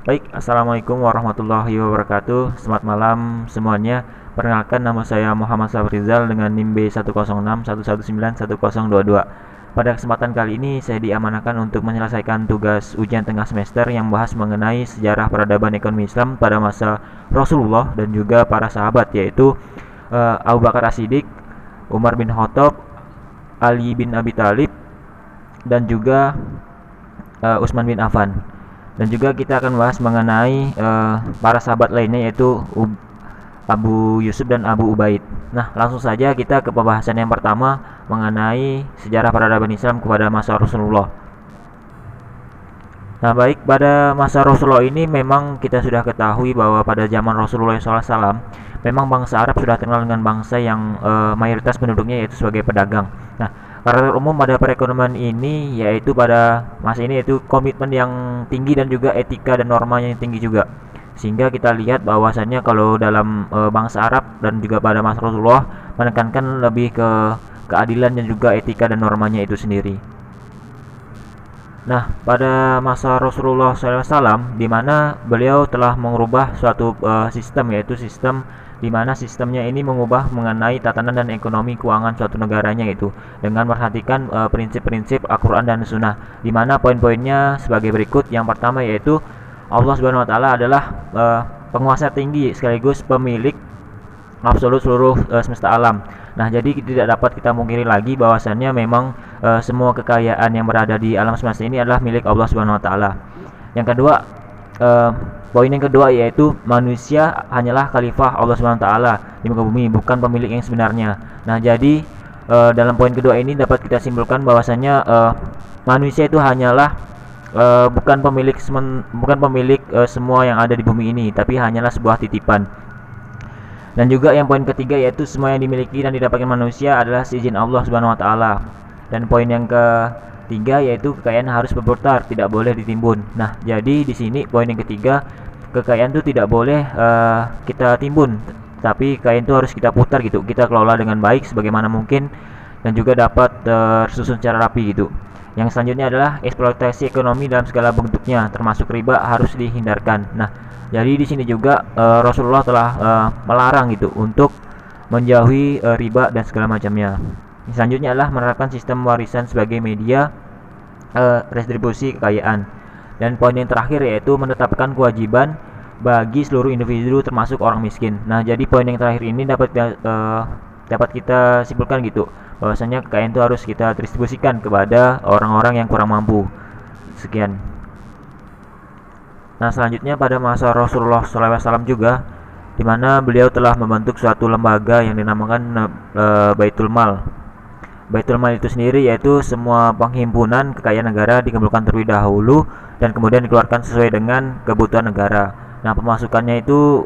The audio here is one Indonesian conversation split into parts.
Baik, assalamualaikum warahmatullahi wabarakatuh. Selamat malam semuanya. Perkenalkan, nama saya Muhammad Safrizal dengan NIM B10611911022. Pada kesempatan kali ini saya diamanahkan untuk menyelesaikan tugas ujian tengah semester yang membahas mengenai sejarah peradaban ekonomi Islam pada masa Rasulullah dan juga para sahabat, yaitu Abu Bakar As-Siddiq, Umar bin Khattab, Ali bin Abi Thalib, dan juga Utsman bin Affan. Dan juga kita akan bahas mengenai para sahabat lainnya, yaitu Abu Yusuf dan Abu Ubaid. Nah, langsung saja kita ke pembahasan yang pertama mengenai sejarah peradaban Islam kepada masa Rasulullah. Nah, baik, pada masa Rasulullah ini memang kita sudah ketahui bahwa pada zaman Rasulullah SAW memang bangsa Arab sudah terkenal dengan bangsa yang mayoritas penduduknya yaitu sebagai pedagang. Nah, karakter umum pada perekonomian ini yaitu pada masa ini yaitu komitmen yang tinggi dan juga etika dan normanya yang tinggi juga. Sehingga kita lihat bahwasannya kalau dalam bangsa Arab dan juga pada masa Rasulullah menekankan lebih ke keadilan dan juga etika dan normanya itu sendiri. Nah, pada masa Rasulullah SAW, di mana beliau telah mengubah suatu sistem, yaitu sistem di mana sistemnya ini mengubah mengenai tatanan dan ekonomi keuangan suatu negaranya itu dengan memperhatikan prinsip-prinsip Al-Quran dan Sunnah, di mana poin-poinnya sebagai berikut. Yang pertama yaitu Allah Subhanahu Wa Taala adalah penguasa tinggi sekaligus pemilik absolut seluruh semesta alam. Nah, jadi tidak dapat kita mungkiri lagi bahwasannya memang semua kekayaan yang berada di alam semesta ini adalah milik Allah Subhanahu Wa Taala. Yang kedua, poin yang kedua yaitu manusia hanyalah khalifah Allah Subhanahu Wa Taala di muka bumi, bukan pemilik yang sebenarnya. Nah, jadi dalam poin kedua ini dapat kita simpulkan bahwasannya manusia itu hanyalah bukan pemilik semua yang ada di bumi ini, tapi hanyalah sebuah titipan. Dan juga yang poin ketiga yaitu semua yang dimiliki dan didapatkan manusia adalah seizin Allah Subhanahu Wa Taala. Dan poin yang ketiga yaitu kekayaan harus berputar, tidak boleh ditimbun. Nah, jadi di sini poin yang ketiga, kekayaan itu tidak boleh kita timbun, tapi kekayaan itu harus kita putar gitu. Kita kelola dengan baik sebagaimana mungkin dan juga dapat tersusun secara rapi gitu. Yang selanjutnya adalah eksploitasi ekonomi dalam segala bentuknya, termasuk riba, harus dihindarkan. Nah, jadi di sini juga Rasulullah telah melarang gitu untuk menjauhi riba dan segala macamnya. Selanjutnya adalah menerapkan sistem warisan sebagai media redistribusi kekayaan. Dan poin yang terakhir yaitu menetapkan kewajiban bagi seluruh individu termasuk orang miskin. Nah, jadi poin yang terakhir ini dapat kita simpulkan gitu, bahwasanya kekayaan itu harus kita distribusikan kepada orang-orang yang kurang mampu. Sekian. Nah, selanjutnya pada masa Rasulullah SAW juga, di mana beliau telah membentuk suatu lembaga yang dinamakan Baitul Mal. Baitul Mal itu sendiri yaitu semua penghimpunan kekayaan negara dikumpulkan terlebih dahulu dan kemudian dikeluarkan sesuai dengan kebutuhan negara. Nah, pemasukannya itu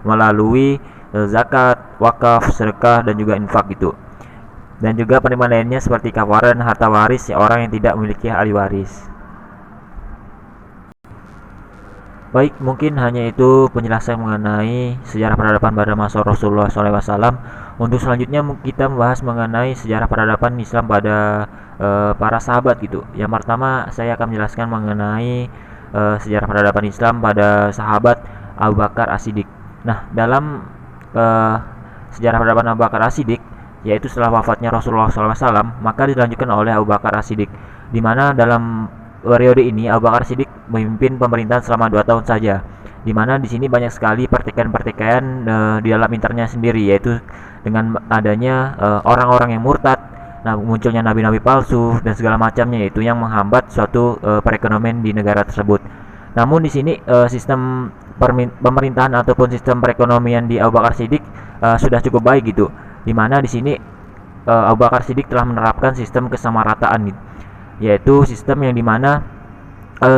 melalui zakat, wakaf, sedekah, dan juga infak gitu. Dan juga penerimaan lainnya seperti kafaran, harta waris orang yang tidak memiliki ahli waris. Baik, mungkin hanya itu penjelasan mengenai sejarah peradaban pada masa Rasulullah SAW. Untuk selanjutnya kita membahas mengenai sejarah peradaban Islam pada para sahabat gitu. Yang pertama saya akan menjelaskan mengenai sejarah peradaban Islam pada sahabat Abu Bakar As-Siddiq. Nah, dalam sejarah peradaban Abu Bakar As-Siddiq, yaitu setelah wafatnya Rasulullah SAW, maka dilanjutkan oleh Abu Bakar As-Siddiq, di mana dalam periode ini Abu Bakar Siddiq memimpin pemerintahan selama 2 tahun saja, di mana di sini banyak sekali pertikaian-pertikaian di dalam internanya sendiri, yaitu dengan adanya orang-orang yang murtad, nah munculnya nabi-nabi palsu dan segala macamnya, itu yang menghambat suatu perekonomian di negara tersebut. Namun di sini sistem pemerintahan ataupun sistem perekonomian di Abu Bakar Siddiq sudah cukup baik gitu, di mana di sini Abu Bakar Siddiq telah menerapkan sistem kesamarataan gitu, yaitu sistem yang dimana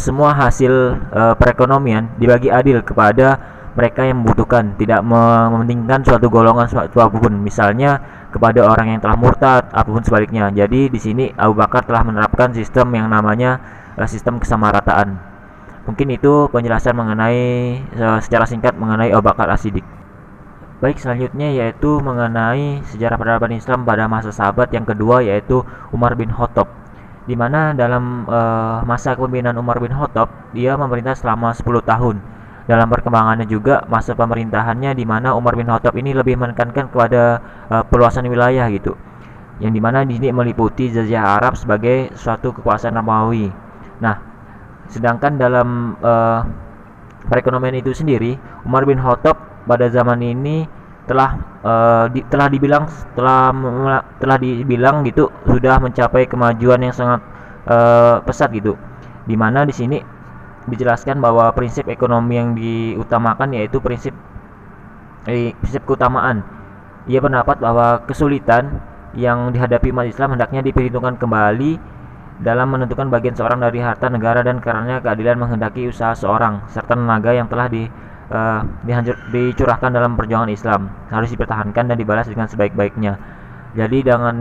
semua hasil perekonomian dibagi adil kepada mereka yang membutuhkan, tidak mementingkan suatu golongan apapun, misalnya kepada orang yang telah murtad apapun sebaliknya. Jadi di sini Abu Bakar telah menerapkan sistem yang namanya sistem kesamarataan. Mungkin itu penjelasan mengenai secara singkat mengenai Abu Bakar As-Siddiq. Baik, selanjutnya yaitu mengenai sejarah peradaban Islam pada masa sahabat yang kedua, yaitu Umar bin Khattab. Dimana dalam masa kepemimpinan Umar bin Khattab dia memerintah selama 10 tahun. Dalam perkembangannya juga masa pemerintahannya di mana Umar bin Khattab ini lebih menekankan kepada perluasan wilayah gitu, yang dimana di sini meliputi Jazirah Arab sebagai suatu kekuasaan Romawi. Nah, sedangkan dalam perekonomian itu sendiri, Umar bin Khattab pada zaman ini telah telah dibilang gitu sudah mencapai kemajuan yang sangat pesat gitu. Dimana di sini dijelaskan bahwa prinsip ekonomi yang diutamakan yaitu prinsip keutamaan. Ia pendapat bahwa kesulitan yang dihadapi umat Islam hendaknya diperhitungkan kembali dalam menentukan bagian seorang dari harta negara, dan karenanya keadilan menghendaki usaha seorang serta tenaga yang telah dicurahkan dalam perjuangan Islam harus dipertahankan dan dibalas dengan sebaik-baiknya. Jadi dengan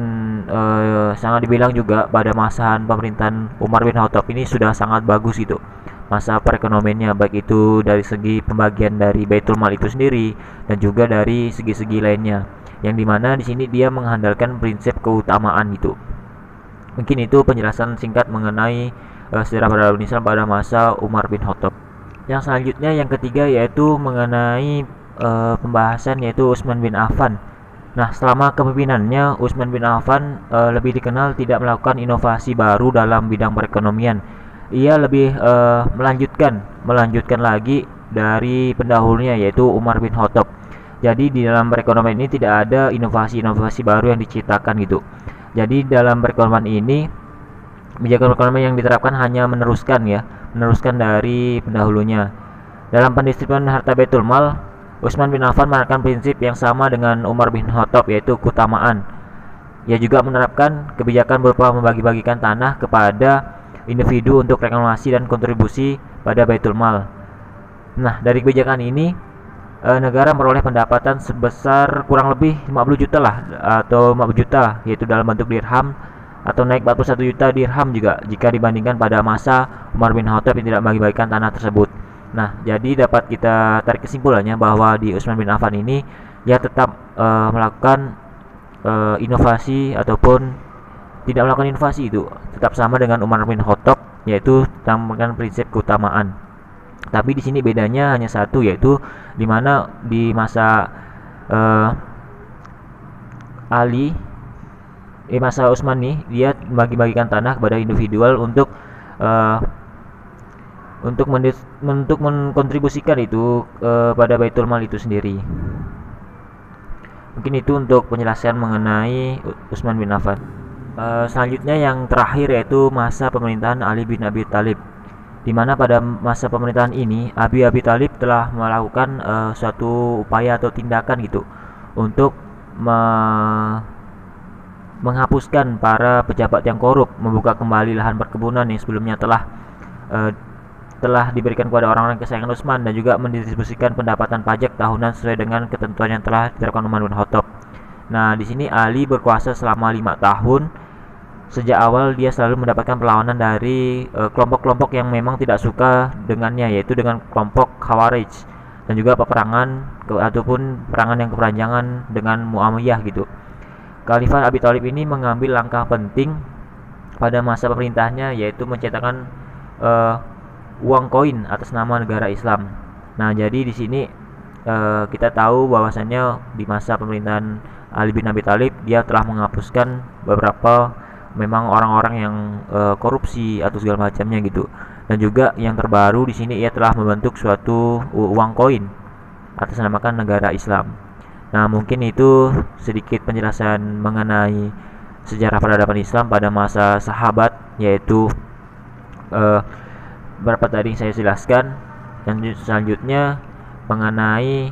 sangat dibilang juga pada masa pemerintahan Umar bin Khattab ini sudah sangat bagus gitu masa perekonomiannya, baik itu dari segi pembagian dari Baitul Mal itu sendiri dan juga dari segi-segi lainnya, yang dimana di sini dia mengandalkan prinsip keutamaan itu. Mungkin itu penjelasan singkat mengenai sejarah peradaban Islam pada masa Umar bin Khattab. Yang selanjutnya yang ketiga yaitu mengenai pembahasan yaitu Utsman bin Affan. Nah, selama kepemimpinannya Utsman bin Affan lebih dikenal tidak melakukan inovasi baru dalam bidang perekonomian. Ia lebih melanjutkan lagi dari pendahulunya yaitu Umar bin Khattab. Jadi di dalam perekonomian ini tidak ada inovasi-inovasi baru yang diciptakan gitu. Jadi dalam perekonomian ini kebijakan perekonomian yang diterapkan hanya meneruskan dari pendahulunya. Dalam pendistribusian harta Baitul Mal, Utsman bin Affan menerapkan prinsip yang sama dengan Umar bin Khattab yaitu keutamaan. Ia juga menerapkan kebijakan berupa membagi-bagikan tanah kepada individu untuk reklamasi dan kontribusi pada Baitul Mal. Nah, dari kebijakan ini negara memperoleh pendapatan sebesar kurang lebih 50 juta lah, atau 50 juta yaitu dalam bentuk dirham, atau naik 41 juta dirham juga jika dibandingkan pada masa Umar bin Khattab yang tidak membagi-bagikan tanah tersebut. Nah, jadi dapat kita tarik kesimpulannya bahwa di Utsman bin Affan ini ia tetap melakukan inovasi ataupun tidak melakukan inovasi, itu tetap sama dengan Umar bin Khattab yaitu tambahkan prinsip keutamaan. Tapi di sini bedanya hanya satu, yaitu di mana di masa masa Utsman nih dia bagi-bagikan tanah kepada individual untuk mengkontribusikan itu pada Baitul Mal itu sendiri. Mungkin itu untuk penjelasan mengenai Utsman bin Affan. Selanjutnya yang terakhir yaitu masa pemerintahan Ali bin Abi Thalib, di mana pada masa pemerintahan ini Abi Thalib telah melakukan suatu upaya atau tindakan gitu untuk menghapuskan para pejabat yang korup, membuka kembali lahan perkebunan yang sebelumnya telah diberikan kepada orang-orang kesayangan Utsman, dan juga mendistribusikan pendapatan pajak tahunan sesuai dengan ketentuan yang telah diterapkan Umar bin Khattab. Nah, di sini Ali berkuasa selama 5 tahun. Sejak awal dia selalu mendapatkan perlawanan dari kelompok-kelompok yang memang tidak suka dengannya, yaitu dengan kelompok Khawarij, dan juga peperangan ataupun perangan yang keperanjangan dengan Muammiyah gitu. Khalifah Abi Thalib ini mengambil langkah penting pada masa pemerintahnya, yaitu mencetakkan uang koin atas nama negara Islam. Nah, jadi di sini kita tahu bahwasannya di masa pemerintahan Ali bin Abi Thalib dia telah menghapuskan beberapa memang orang-orang yang korupsi atau segala macamnya gitu. Dan juga yang terbaru di sini ia telah membentuk suatu uang koin atas namakan negara Islam. Nah, mungkin itu sedikit penjelasan mengenai sejarah peradaban Islam pada masa sahabat, yaitu beberapa tadi yang saya jelaskan. Dan selanjutnya mengenai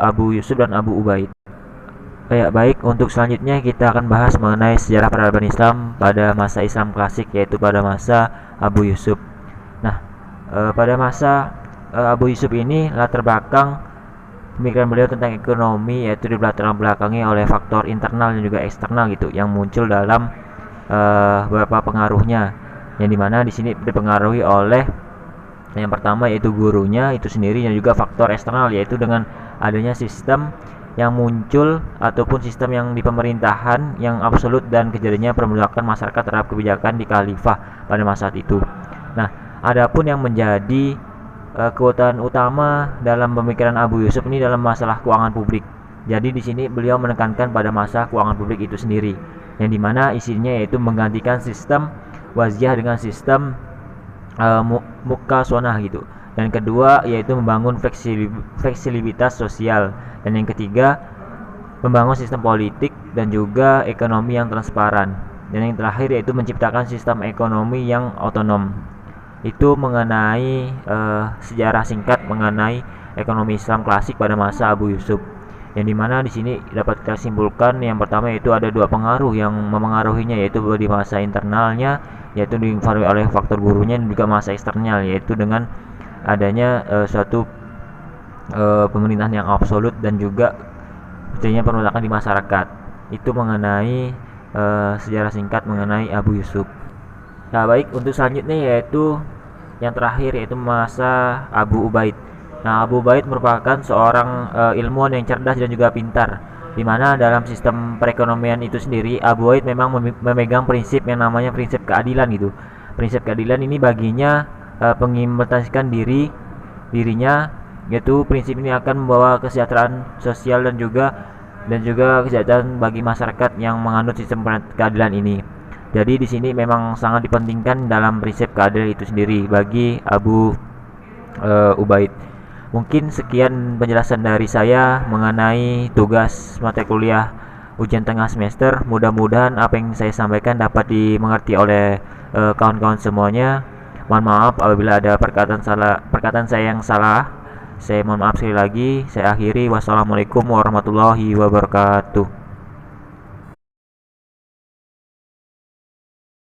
Abu Yusuf dan Abu Ubaid. Ya, baik, untuk selanjutnya kita akan bahas mengenai sejarah peradaban Islam pada masa Islam klasik, yaitu pada masa Abu Yusuf. Nah, pada masa Abu Yusuf ini latar belakang pemikiran beliau tentang ekonomi yaitu dilatar belakangi oleh faktor internal dan juga eksternal gitu yang muncul dalam beberapa pengaruhnya, yang dimana di sini dipengaruhi oleh yang pertama yaitu gurunya itu sendiri, dan juga faktor eksternal yaitu dengan adanya sistem yang muncul ataupun sistem yang di pemerintahan yang absolut dan kejadiannya perbudakan masyarakat terhadap kebijakan di khalifah pada masa itu. Nah, adapun yang menjadi kekuatan utama dalam pemikiran Abu Yusuf ini dalam masalah keuangan publik. Jadi di sini beliau menekankan pada masalah keuangan publik itu sendiri, yang dimana isinya yaitu menggantikan sistem waziah dengan sistem mukasonah gitu. Dan kedua yaitu membangun fleksibilitas sosial, dan yang ketiga membangun sistem politik dan juga ekonomi yang transparan, dan yang terakhir yaitu menciptakan sistem ekonomi yang otonom. Itu mengenai sejarah singkat mengenai ekonomi Islam klasik pada masa Abu Yusuf, yang dimana di sini dapat kita simpulkan yang pertama yaitu ada dua pengaruh yang memengaruhinya, yaitu di masa internalnya yaitu dipengaruhi oleh faktor gurunya, dan juga masa eksternal yaitu dengan adanya suatu pemerintahan yang absolut dan juga terjadinya perbudakan di masyarakat. Itu mengenai sejarah singkat mengenai Abu Yusuf. Nah, baik, untuk selanjutnya yaitu yang terakhir yaitu masa Abu Ubaid. Nah, Abu Ubaid merupakan seorang ilmuwan yang cerdas dan juga pintar, di mana dalam sistem perekonomian itu sendiri Abu Ubaid memang memegang prinsip yang namanya prinsip keadilan gitu. Prinsip keadilan ini baginya mengimplementasikan dirinya, yaitu prinsip ini akan membawa kesejahteraan sosial dan juga kesejahteraan bagi masyarakat yang menganut sistem keadilan ini. Jadi di sini memang sangat dipentingkan dalam prinsip keadilan itu sendiri bagi Abu Ubaid. Mungkin sekian penjelasan dari saya mengenai tugas mata kuliah ujian tengah semester. Mudah-mudahan apa yang saya sampaikan dapat dimengerti oleh kawan-kawan semuanya. Mohon maaf apabila ada perkataan saya yang salah. Saya mohon maaf sekali lagi. Saya akhiri. Wassalamualaikum warahmatullahi wabarakatuh.